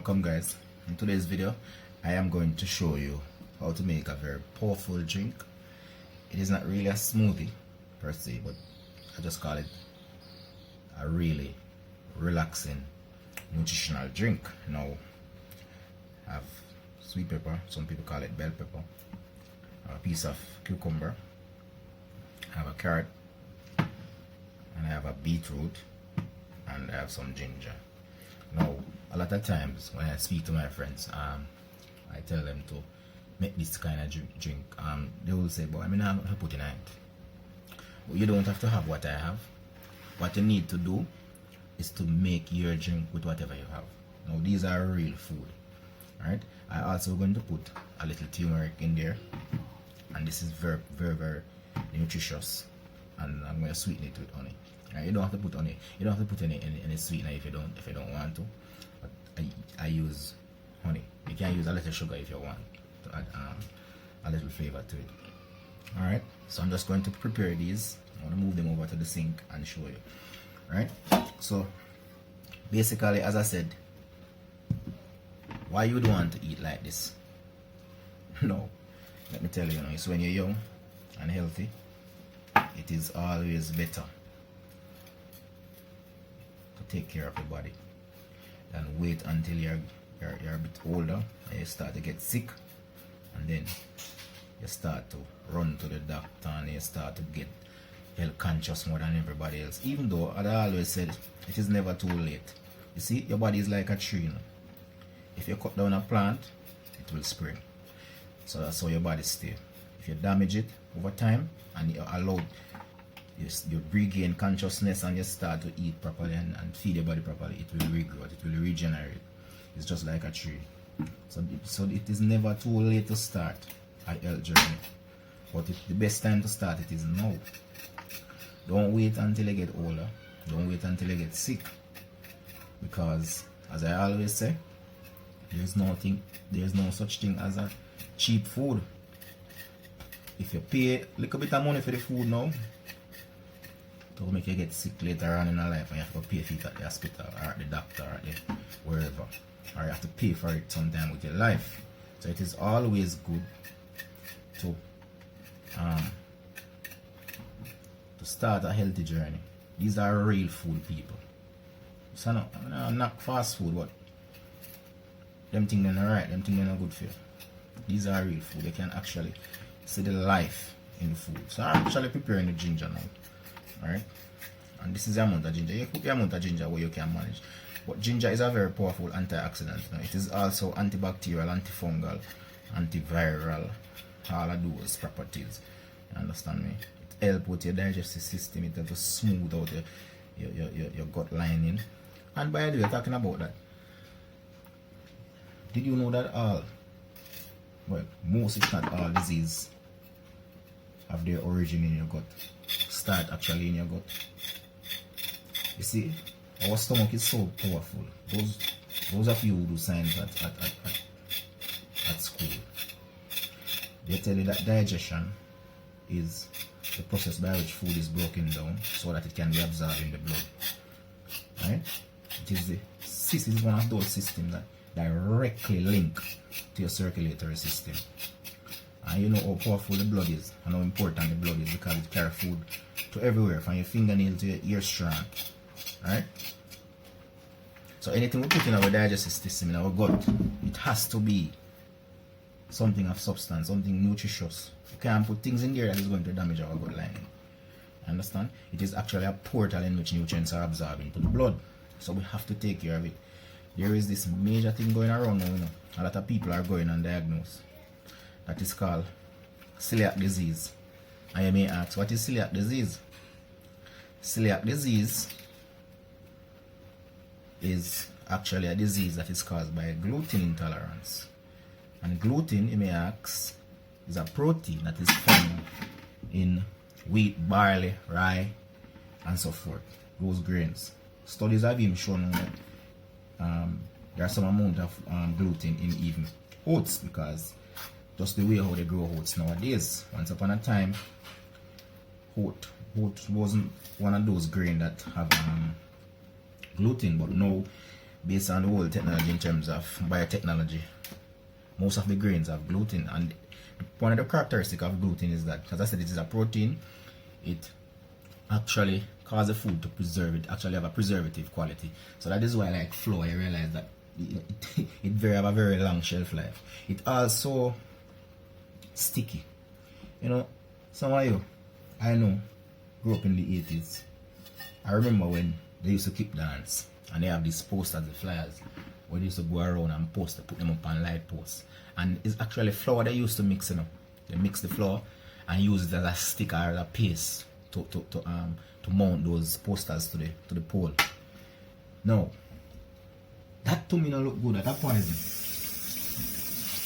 Welcome guys. In today's video I am going to show you how to make a very powerful drink. It is not really a smoothie per se, but I just call it a really relaxing nutritional drink. Now I have sweet pepper, some people call it bell pepper, a piece of cucumber, I have a carrot, and I have a beetroot, and I have some ginger. Now, a lot of times when I speak to my friends, I tell them to make this kind of drink. They will say, "But I mean, I'm not put in it." But you don't have to have what I have. What you need to do is to make your drink with whatever you have. Now, these are real food, right? I also going to put a little turmeric in there, and this is very, very, very nutritious. And I'm going to sweeten it with honey. Right? You don't have to put honey. You don't have to put any sweetener if you don't want to. But I use honey. You can use a little sugar if you want to add a little flavor to it. All right. So I'm just going to prepare these. I want to move them over to the sink and show you. All right. So basically, as I said, why you would want to eat like this? No. Let me tell you, it's when you're young and healthy, it is always better to take care of your body than wait until you're a bit older and you start to get sick, and then you start to run to the doctor and you start to get health conscious more than everybody else. Even though I always said it is never too late. You see, your body is like a tree. If you cut down a plant, it will spring. So that's how your body stays. If you damage it over time and you allow you regain consciousness and you start to eat properly and feed your body properly, it will regrow, it will regenerate. It's just like a tree. So it is never too late to start a health journey. But the best time to start it is now. Don't wait until you get older. Don't wait until you get sick. Because as I always say, there's no such thing as a cheap food. If you pay a little bit of money for the food now, to make you get sick later on in your life and you have to pay for it at the hospital or at the doctor or at the wherever, or you have to pay for it sometime with your life. So it is always good to start a healthy journey. These are real food, people. So not fast food, but them things are right, them things are good for you. These are real food. You can actually see the life in the food. So I'm actually preparing the ginger now. Alright, and this is the amount of ginger. You put the amount of ginger where you can manage. But ginger is a very powerful antioxidant. It is also antibacterial, antifungal, antiviral, all of those properties. You understand me? It helps with your digestive system. It helps to smooth out your gut lining. And by the way, talking about that, did you know that most if not all disease have their origin in your gut? Start actually in your gut. You see, our stomach is so powerful. Those of you who do science at school, they tell you that digestion is the process by which food is broken down so that it can be absorbed in the blood. Right? This is one of those systems that directly link to your circulatory system. And you know how powerful the blood is and how important the blood is, because it carries food to everywhere, from your fingernail to your ear strand. Right? So anything we put in our digestive system, in our gut, it has to be something of substance, something nutritious. You can't put things in there that is going to damage our gut lining. Understand? It is actually a portal in which nutrients are absorbed into the blood. So we have to take care of it. There is this major thing going around now. A lot of people are going undiagnosed. That is called celiac disease. And you may ask, what is celiac disease? Celiac disease is actually a disease that is caused by gluten intolerance. And gluten, you may ask, is a protein that is found in wheat, barley, rye, and so forth. Those grains. Studies have even shown that there's some amount of gluten in even oats, because just the way how they grow oats nowadays. Once upon a time, oat wasn't one of those grain that have gluten, but now based on the whole technology in terms of biotechnology, most of the grains have gluten, and one of the characteristics of gluten is that, as I said, it is a protein. It actually causes the food to preserve. It actually have a preservative quality. So that is why, like flour, you realize that it have a very long shelf life. It also sticky. You know, some of you, I know, grew up in the 80s. I remember when they used to keep dance and they have these posters, the flyers, where they used to go around and put them up on light posts. And it's actually flour they used to mix, you know. They mix the flour and use it as a stick or as a paste to mount those posters to the pole. Now, that to me don't look good. That poison.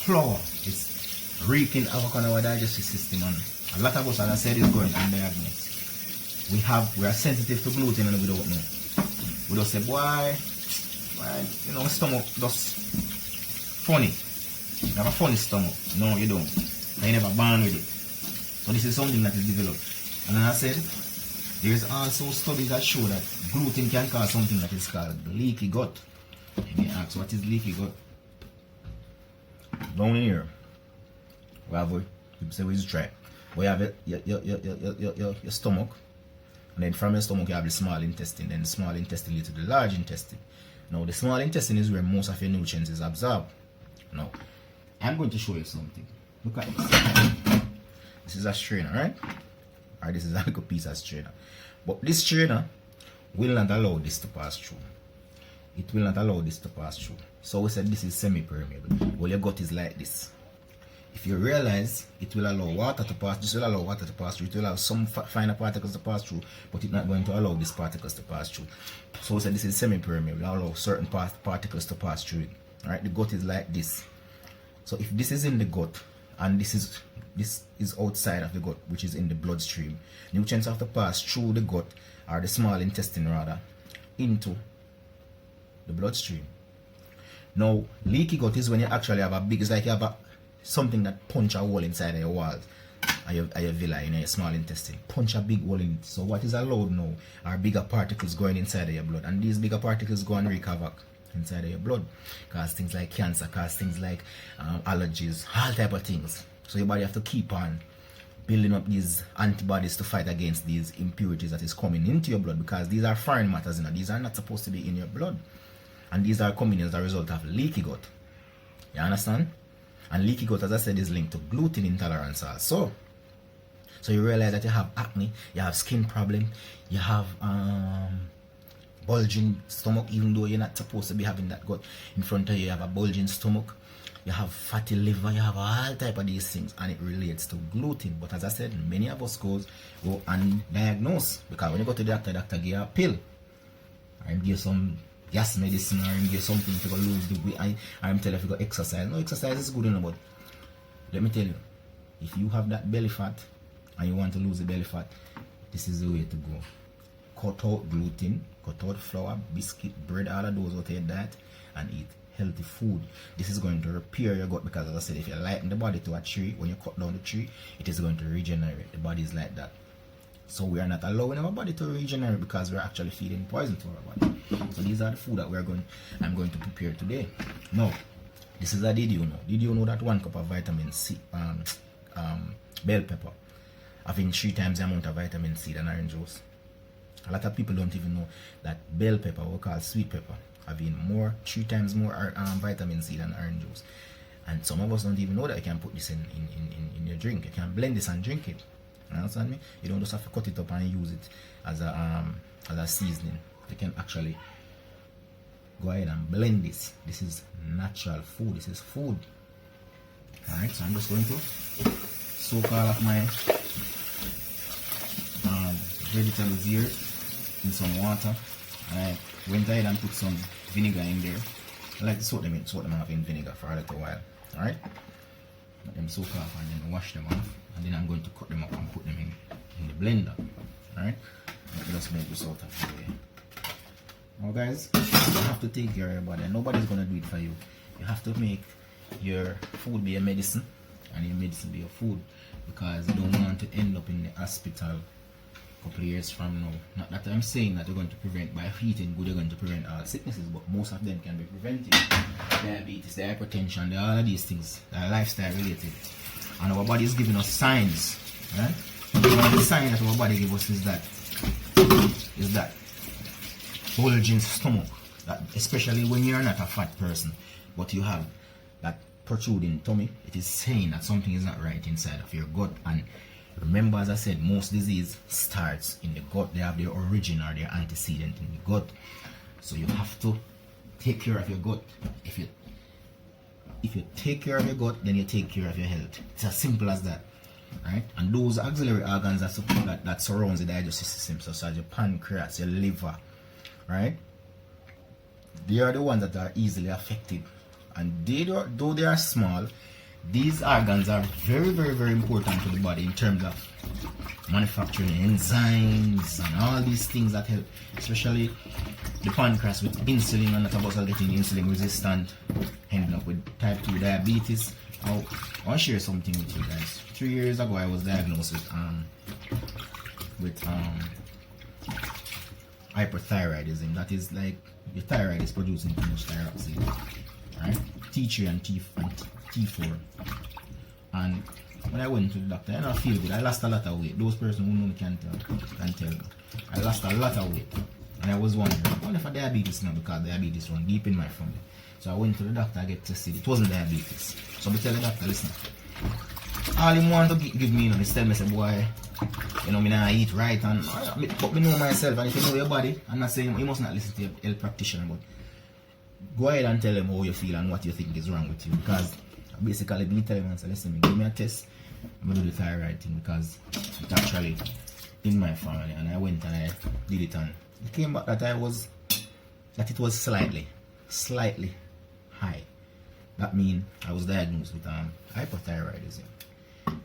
Flour is wreaking havoc on our digestive system, and a lot of us, as I said, is going undiagnosed. We are sensitive to gluten and we don't know. We just say, boy, you know, stomach just funny. You have a funny stomach. No, you don't. You never born with it. So this is something that is developed. And as I said, there is also studies that show that gluten can cause something that is called leaky gut. You may ask, what is leaky gut? Down in here, we have people say it's dry. We have your stomach. And then from your stomach you have the small intestine. Then the small intestine leads to the large intestine. Now the small intestine is where most of your nutrients is absorbed. Now, I'm going to show you something. Look at this. This is a strainer, right? Or this is a little piece of strainer. But this strainer will not allow this to pass through. It will not allow this to pass through. So we said this is semi-permeable. Well, your gut is like this. If you realize, it will allow water to pass. This will allow water to pass through. It will allow some finer particles to pass through, but it's not going to allow these particles to pass through. So we said this is semi-permeable. It will allow certain particles to pass through it. Alright, the gut is like this. So if this is in the gut and this is outside of the gut, which is in the bloodstream, nutrients have to pass through the gut, or the small intestine rather, into the bloodstream. Now, leaky gut is when you actually have a big, it's like you have something that punch a hole inside of your walls, your villi, in your small intestine. Punch a big hole in it. So what is allowed now are bigger particles going inside of your blood, and these bigger particles go and wreak havoc inside of your blood, cause things like cancer, cause things like allergies, all type of things. So your body have to keep on building up these antibodies to fight against these impurities that is coming into your blood, because these are foreign matters, you know. These are not supposed to be in your blood, and these are coming as a result of leaky gut. You understand? And leaky gut, as I said, is linked to gluten intolerance also. So you realize that you have acne, you have skin problem, you have bulging stomach, even though you're not supposed to be having that gut in front of you. You have a bulging stomach, you have fatty liver, you have all type of these things, and it relates to gluten. But as I said, many of us go undiagnosed, because when you go to the doctor give you a pill, and give you some gas medicine, or give you something to go lose the weight. I'm telling you to go exercise. No, exercise is good enough, but let me tell you, if you have that belly fat and you want to lose the belly fat, this is the way to go. Cut out gluten, cut out flour, biscuit, bread, all of those out of your diet, and eat healthy food. This is going to repair your gut, because as I said, if you lighten the body to a tree, when you cut down the tree, it is going to regenerate. The body is like that. So we are not allowing our body to regenerate, because we're actually feeding poison to our body. So these are the food that I'm going to prepare today. Now, this is a did you know. Did you know that 1 cup of vitamin C, bell pepper, having 3 times the amount of vitamin C than orange juice? A lot of people don't even know that bell pepper, what we call sweet pepper, having 3 times more vitamin C than orange juice. And some of us don't even know that you can put this in your drink. You can blend this and drink it. You understand me? You don't just have to cut it up and use it as a seasoning. You can actually go ahead and blend this. This is natural food. This is food. Alright, so I'm just going to soak all of my vegetables here in some water. I went ahead and put some vinegar in there. I like to soak them off in vinegar for a little while. Alright? Let them soak off and then wash them off. And then I'm going to cut them up and put them in the blender. Alright? Let me just move this out of the way. Now guys, you have to take care of your body. Nobody's going to do it for you. You have to make your food be a medicine, and your medicine be your food, because you don't want to end up in the hospital couple of years from now. Not that I'm saying that you're going to prevent, by eating good, you're going to prevent all sicknesses, but most of them can be prevented. Diabetes, the hypertension, all of these things that are lifestyle related. And our body is giving us signs, right? One of the signs that our body gives us is that bulging stomach. That especially when you're not a fat person, but you have that protruding tummy, it is saying that something is not right inside of your gut. And remember, as I said, most disease starts in the gut. They have their origin or their antecedent in the gut. So you have to take care of your gut. If you take care of your gut, then you take care of your health. It's as simple as that, right? And those auxiliary organs that surrounds the digestive system, such as your pancreas, your liver, right? They are the ones that are easily affected, and though they are small, these organs are very, very, very important to the body in terms of manufacturing enzymes and all these things that help, especially the pancreas with insulin, and not about getting insulin resistant, ending up with type 2 diabetes. I want to share something with you guys. 3 years ago, I was diagnosed with hyperthyroidism. That is like your thyroid is producing too much thyroxine, right? T3 and T4. And when I went to the doctor, I didn't feel good. I lost a lot of weight. Those persons who know me can tell me. I lost a lot of weight. And I was wondering, what if I diabetes now, because diabetes run deep in my family. So I went to the doctor, I get tested. It wasn't diabetes. So I tell the doctor, listen, all him want to give me, he tell me, say, boy, me not eat right, and but me know myself, and if you know your body, I'm not saying you must not listen to your health practitioner, but go ahead and tell them how you feel and what you think is wrong with you, because basically me tell him and say, listen, give me a test, I'm going to do the thyroid thing, because it's actually in my family. And I went and I did it, and it came back that it was slightly high. That means I was diagnosed with hypothyroidism.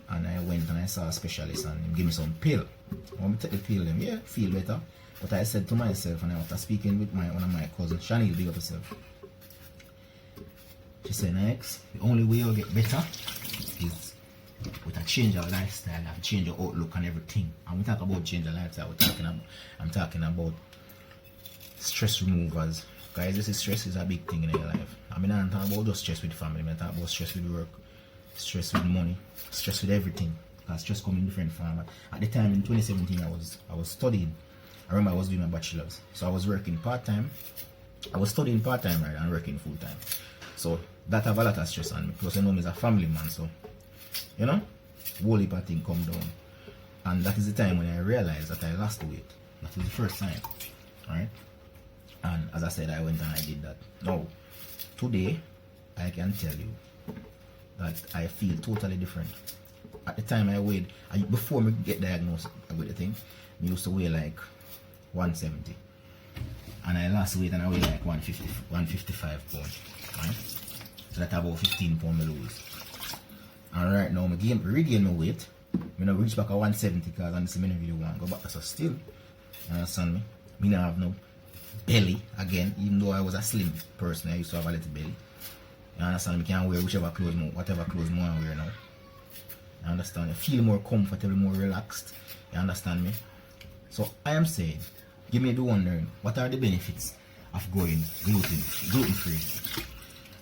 And I went and I saw a specialist, and he gave me some pill. I want to take the pill, feel better. But I said to myself, and after speaking with one of my cousins, Shani, big up herself. She said, next, the only way you'll get better is with a change of lifestyle, and change your outlook and everything. And we talk about change of lifestyle, I'm talking about stress removers. Guys, this is stress is a big thing in your life. I mean, I'm talking about just stress with family, I'm talking about stress with work, stress with money, stress with everything. Because stress comes in different forms. At the time in 2017, I was studying. I remember I was doing my bachelor's, so I was working part-time. I was studying part-time, right, and working full-time. So that have a lot of stress on me, because you know me as a family man, so whole heap of thing come down. And that is the time when I realized that I lost weight. That was the first time, right? And as I said, I went and I did that. Now, today, I can tell you that I feel totally different. At the time I weighed, before me get diagnosed with the thing, I used to weigh like 170. And I lost weight and I weigh like 155 pounds. Right? So that's about 15 pounds I lose. And right now, I regain my weight. I reach back at 170 because I'm saying I really want to go back. So still, you understand me? I don't have no belly again, even though I was a slim person. I used to have a little belly. You understand me? I can wear whatever clothes I want to wear now. You understand? I feel more comfortable, more relaxed. You understand me? So I am saying, give me the wondering, what are the benefits of going gluten-free?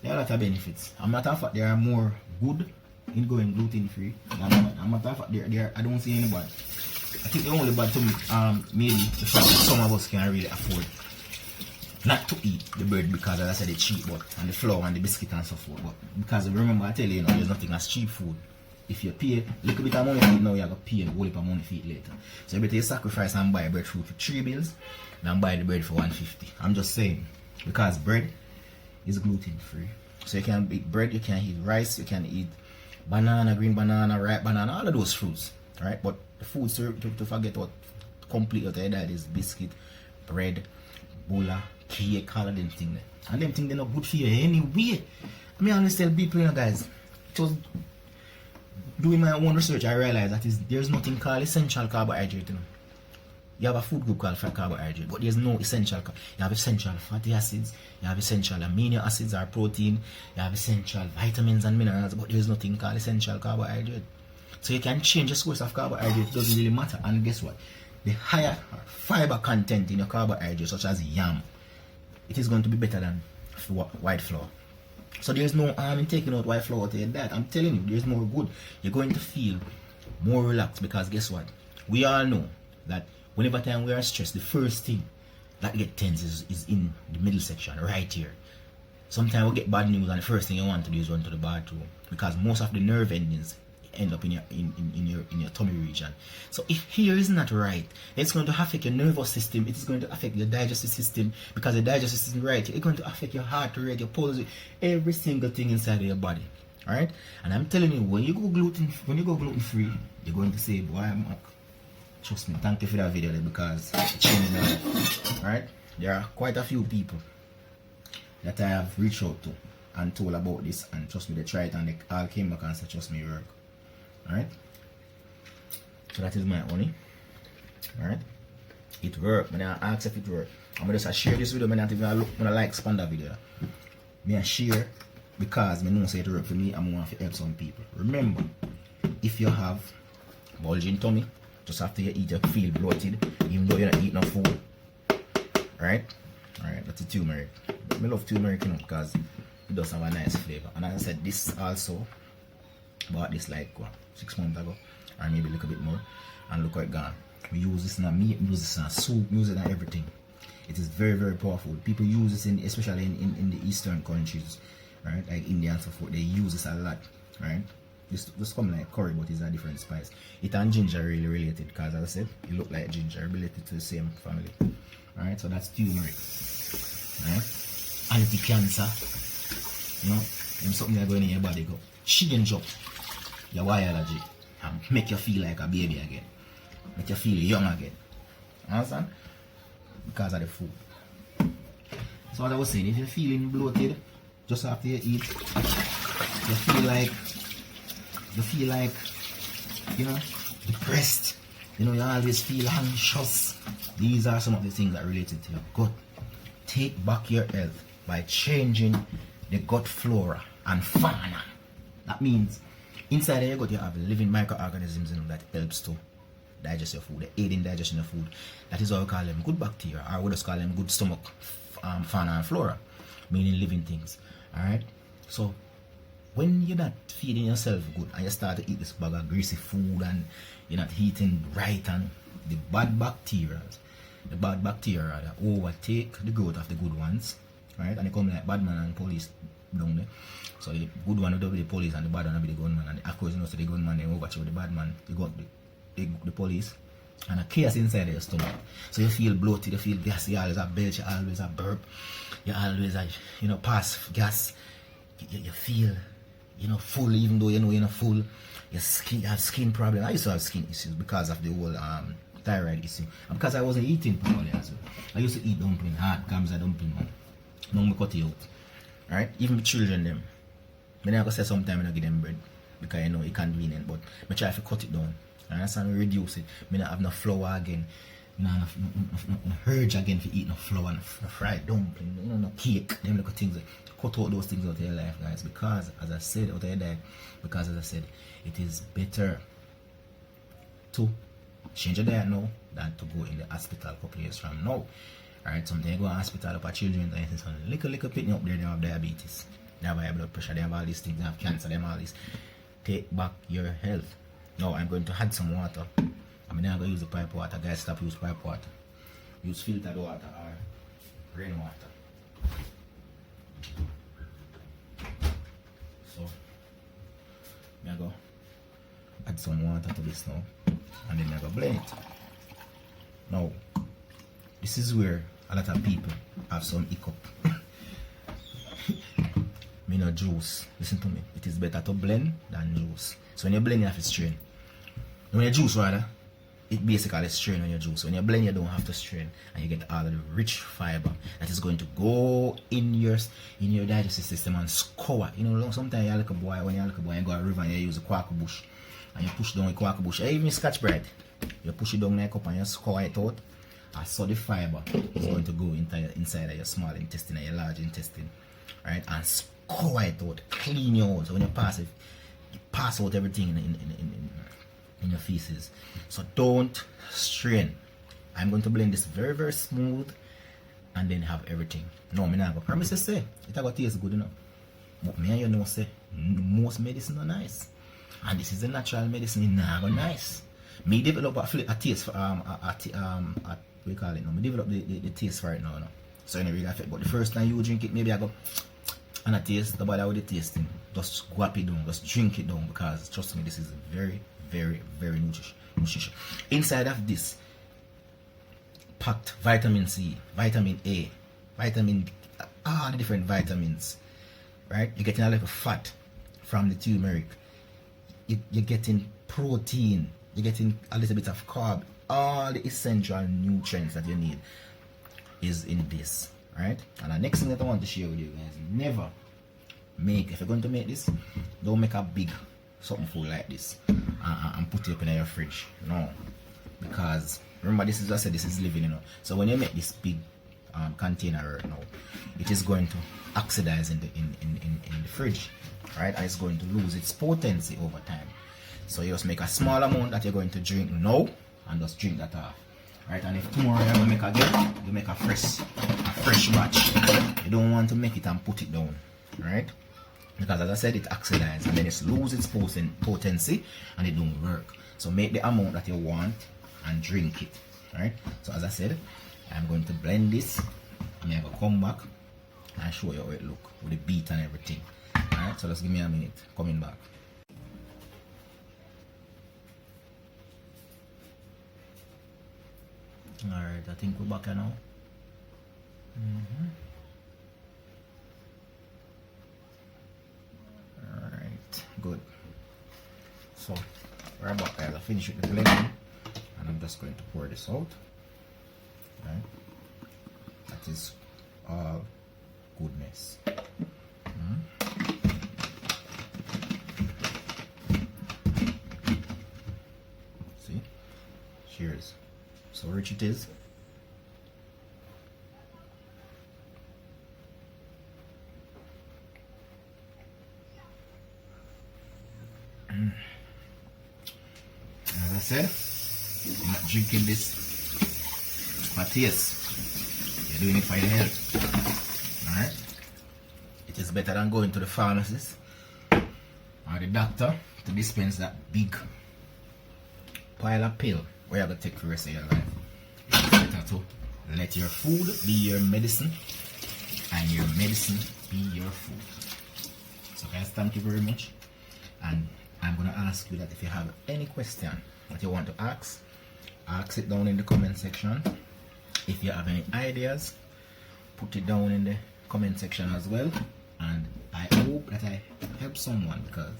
There are a lot of benefits. I'm not fact there are more good in going gluten-free. I'm not fact there I don't see any bad. I think the only bad to me, maybe the fact that some of us can really afford not to eat the bread, because as I said it's cheap, but and the flour and the biscuit and so forth. But because remember I tell you, there's nothing as cheap food. If you pay a little bit of money for it now, you're going to pay a whole heap of money for it later. So you better you sacrifice and buy bread fruit for 3 bills than buy the bread for 150. I'm just saying, because bread is gluten free. So you can eat bread, you can eat rice, you can eat banana, green banana, ripe banana, all of those fruits. Right? But the foods to forget what complete out of that is biscuit, bread, bola, cake, all of them things. And them things they're not good for you anyway. I mean, I always tell people, guys, it was doing my own research, I realized that there's nothing called essential carbohydrate. You have a food group called carbohydrate, but there's no essential. You have essential fatty acids, you have essential amino acids or protein, you have essential vitamins and minerals, but there's nothing called essential carbohydrate. So you can change the source of carbohydrate, it doesn't really matter. And guess what? the higher fiber content in your carbohydrates, such as yam, it is going to be better than white flour. So there's no harm in taking out white flour to your diet. I'm telling you, there's more good. You're going to feel more relaxed, because guess what? We all know that whenever time we are stressed, the first thing that get tense is in the middle section, right here. Sometimes we get bad news, and the first thing you want to do is run to the bathroom, because most of the nerve endings end up in your tummy region. So if here is not right, it's going to affect your nervous system. It is going to affect your digestive system, because the digestive system right, it's going to affect your heart rate, your pulse, every single thing inside of your body. All right. And I'm telling you, when you go gluten free, you're going to say, boy, I'm up. Trust me. Thank you for that video, because it changed my life. All right. There are quite a few people that I have reached out to and told about this, and trust me, they tried it and they all came back and said, trust me, it work. Alright, so that is my honey. Alright, it work. I ask if it work. I'm gonna just share this video. I not even look when I like expand that video. I share because I know say it work for me. I'm want to help some people. Remember, if you have bulging tummy, just after you eat, you feel bloated, even though you're not eating no food. Alright, that's a turmeric. I love turmeric, you know, because it does have a nice flavor. And as I said, this also bought this like 6 months ago, or maybe a little bit more, and look how it gone. We use this in a meat, we use this in a soup, we use it in everything. It is very, very powerful. People use this especially in the eastern countries, right? Like India and so forth. They use this a lot, right? This come like curry, but it's a different spice. It and ginger really related, because as I said, it look like ginger, related to the same family. Alright, so that's turmeric. Right? Anti-cancer. You know, and something that going in your body go change up your biology and make you feel like a baby again. Make you feel young again. Understand? Because of the food. So as I was saying, if you're feeling bloated just after you eat, you feel like you know, depressed, you know, you always feel anxious. These are some of the things that are related to your gut. Take back your health by changing the gut flora and fauna. That means inside your gut you have living microorganisms, you know, that helps to digest your food, they aid in digestion of food. That is why we call them good bacteria, or we just call them good stomach fauna and flora, meaning living things. Alright? So when you're not feeding yourself good and you start to eat this bag of greasy food and you're not eating right, and the bad bacteria that overtake the growth of the good ones, right? And they come like bad man and police down there. So the good one will be the police and the bad one will be the gunman. And of course, you know, so the gunman they overthrow the bad man, they got the police, and a chaos inside your stomach. So you feel bloated, you feel gas, you always have belch, you always have burp, you always have, you know, pass gas, you feel, you know, full, even though you know you're not full. You have skin problem. I used to have skin issues because of the whole thyroid issue, and because I wasn't eating properly as well. I used to eat dumpling, hard comes a dumpling, man. Now I cut it out. Alright? Even the children them, I never say sometimes I give them bread because I know it's convenient, but I try to cut it down. And that's how I reduce it. I don't have no flour again. I don't have no urge again to eat no flour, no fried dumpling, you know, no cake, them little things. Cut out those things out of your life, guys, because as I said, out of your diet, because as I said, it is better to change your diet now than to go in the hospital a couple years from now. Alright, sometimes you go to the hospital up for children and it's a little pitney up there, they have diabetes, they have high blood pressure, they have all these things, they have cancer, they have all this. Take back your health. Now I'm going to add some water. I'm not going to use the pipe water, guys. Stop use pipe water. Use filtered water or rainwater. So I'm going to add some water to this now, and then I'm going to blend it. Now this is where a lot of people have some hiccup. Me no juice. Listen to me. It is better to blend than juice. So when you blend, you have to strain. When you juice, rather, it basically strain when you juice. When you blend, you don't have to strain, and you get all of the rich fiber that is going to go in your digestive system and scour. You know, sometimes you look a boy, when you look a boy, you go to a river and you use a quack bush, and you push down the quack bush. Even Scotch Brite, you push it down like up and you scour it out. And so the fiber is going to go inside of your small intestine and your large intestine, right? And scour it out, clean you out. So when you pass it, you pass out everything in your feces. So don't strain. I'm going to blend this very, very smooth and then have everything. No, me not go promise to say it a go taste good enough. But me and you know say most medicine are nice. And this is a natural medicine, it not go nice. Me develop a taste for what we call it now. Me develop the taste for it now. So it really affect. But the first time you drink it, maybe I go and I taste the bother with the tasting. Just go up it down, just drink it down, because trust me, this is very, very, very nutritious. Inside of this packed vitamin C, vitamin A, vitamin all the different vitamins. Right? You're getting a little fat from the turmeric. You're getting protein. You're getting a little bit of carb. All the essential nutrients that you need is in this. Right? And the next thing that I want to share with you guys, never make, if you're going to make this, don't make a big something full like this and put it up in your fridge. No. Because remember, this is, I said, this is living, you know. So when you make this big container right now, it is going to oxidize in the fridge, right? And it's going to lose its potency over time. So you just make a small amount that you're going to drink now and just drink that off, right? And if tomorrow you make again, you make a fresh batch. You don't want to make it and put it down, right? Because as I said, it oxidizes and then it loses its potency and it don't work. So make the amount that you want and drink it, right? So as I said, I'm going to blend this. I'm going to come back and show you how it look with the beat and everything. Alright, so just give me a minute. Coming back. Alright, I think we're back now. Alright, good. So we're back, guys. I finished with the blending and I'm just going to pour this out. Right? That is all goodness. See? Cheers. So rich it is. As I said, you're not drinking this for taste. You're doing it for your health. Alright? It is better than going to the pharmacist or the doctor to dispense that big pile of pill where you're going to take for the rest of your life. It's better to let your food be your medicine and your medicine be your food. So guys, thank you very much. And I'm going to ask you that if you have any question that you want to ask it down in the comment section. If you have any ideas, put it down in the comment section as well. And I hope that I help someone, because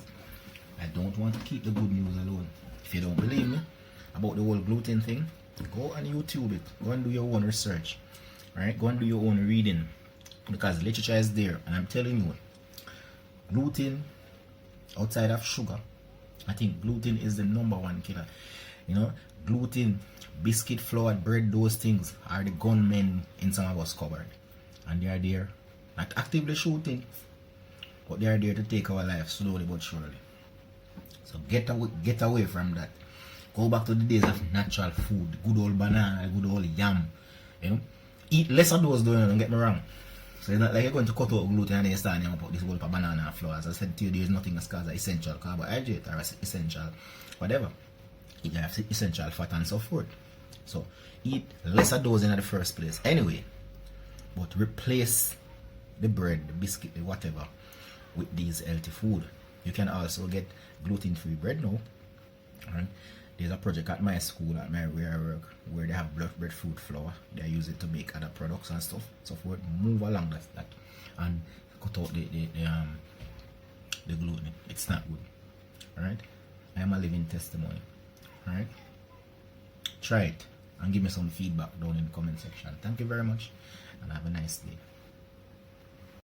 I don't want to keep the good news alone. If you don't believe me about the whole gluten thing, go on YouTube it. Go and do your own research. Alright, go and do your own reading, because literature is there. And I'm telling you, gluten, outside of sugar, I think gluten is the #1 killer. You know, gluten, biscuit, flour, bread, those things are the gunmen in some of us cupboard. And they are there, not actively shooting, but they are there to take our life slowly but surely. So get away from that. Go back to the days of natural food, good old banana, good old yam. You know, eat less of those, don't get me wrong. So it's not like you're going to cut out gluten and then you start about this whole banana and flour. As I said to you, there is nothing as called essential carbohydrate or essential whatever. You have essential fat and so forth. So eat less of those in the first place anyway. But replace the bread, the biscuit, the whatever with these healthy food. You can also get gluten-free bread now. Right? There's a project at my school, at where I work, where they have breadfruit flour. They use it to make other products and stuff. So forth. Move along that and cut out the gluten. It's not good. Alright? I am a living testimony. Alright? Try it and give me some feedback down in the comment section. Thank you very much and have a nice day.